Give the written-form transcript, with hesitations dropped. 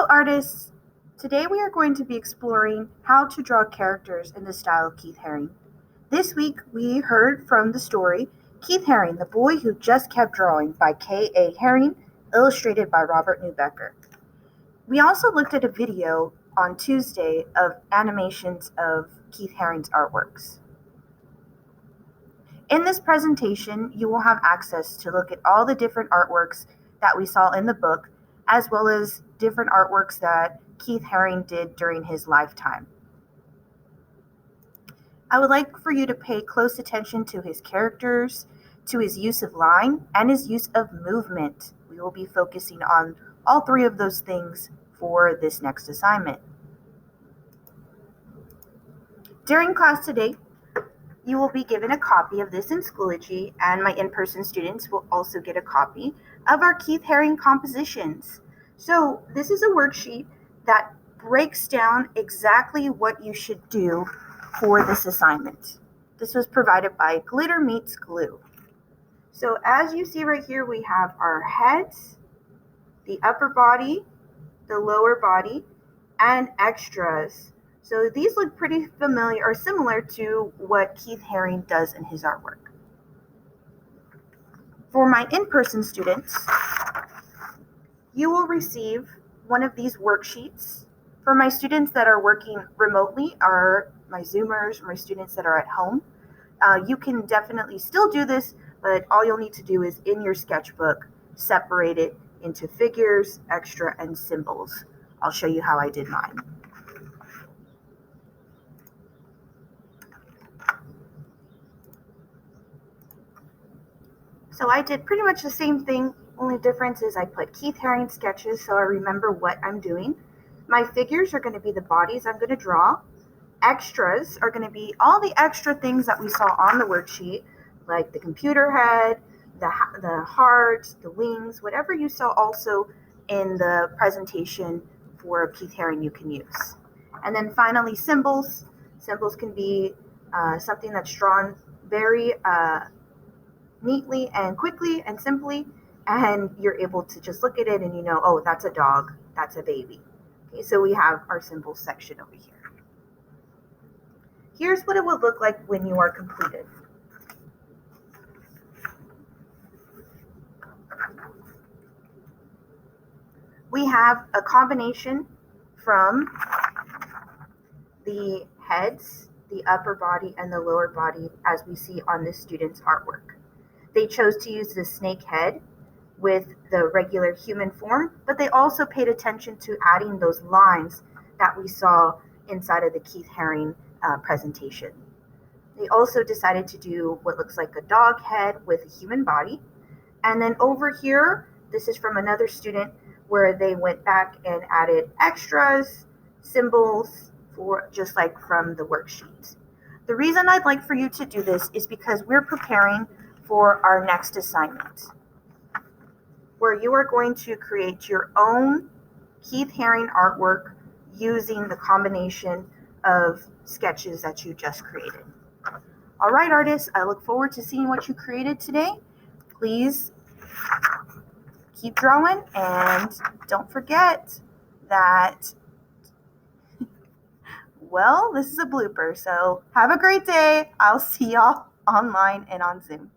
Hello artists! Today we are going to be exploring how to draw characters in the style of Keith Haring. This week we heard from the story Keith Haring, the Boy Who Just Kept Drawing by K.A. Haring, illustrated by Robert Newbecker. We also looked at a video on Tuesday of animations of Keith Haring's artworks. In this presentation, you will have access to look at all the different artworks that we saw in the book, as well as different artworks that Keith Haring did during his lifetime. I would like for you to pay close attention to his characters, to his use of line, and his use of movement. We will be focusing on all three of those things for this next assignment. During class today, you will be given a copy of this in Schoology, and my in-person students will also get a copy of our Keith Haring compositions. So this is a worksheet that breaks down exactly what you should do for this assignment. This was provided by Glitter Meets Glue. So as you see right here, we have our heads, the upper body, the lower body, and extras. So these look pretty familiar or similar to what Keith Haring does in his artwork. For my in-person students, you will receive one of these worksheets. For my students that are working remotely, or my Zoomers, or my students that are at home, you can definitely still do this, but all you'll need to do is in your sketchbook, separate it into figures, extra, and symbols. I'll show you how I did mine. So I did pretty much the same thing, only difference is I put Keith Haring sketches so I remember what I'm doing. My figures are going to be the bodies I'm going to draw. Extras are going to be all the extra things that we saw on the worksheet, like the computer head, the heart, the wings, whatever you saw also in the presentation for Keith Haring you can use. And then finally, symbols. Symbols can be something that's drawn very neatly and quickly and simply, and you're able to just look at it and you know, oh, that's a dog, that's a baby. Okay, so we have our symbols section over here. Here's what it would look like when you are completed. We have a combination from the heads, the upper body, and the lower body as we see on this student's artwork. They chose to use the snake head with the regular human form, but they also paid attention to adding those lines that we saw inside of the Keith Haring presentation. They also decided to do what looks like a dog head with a human body. And then over here, this is from another student where they went back and added extras, symbols, for just like from the worksheet. The reason I'd like for you to do this is because we're preparing for our next assignment, where you are going to create your own Keith Haring artwork using the combination of sketches that you just created. All right, artists, I look forward to seeing what you created today. Please keep drawing, and don't forget that, well, this is a blooper, so have a great day. I'll see y'all online and on Zoom.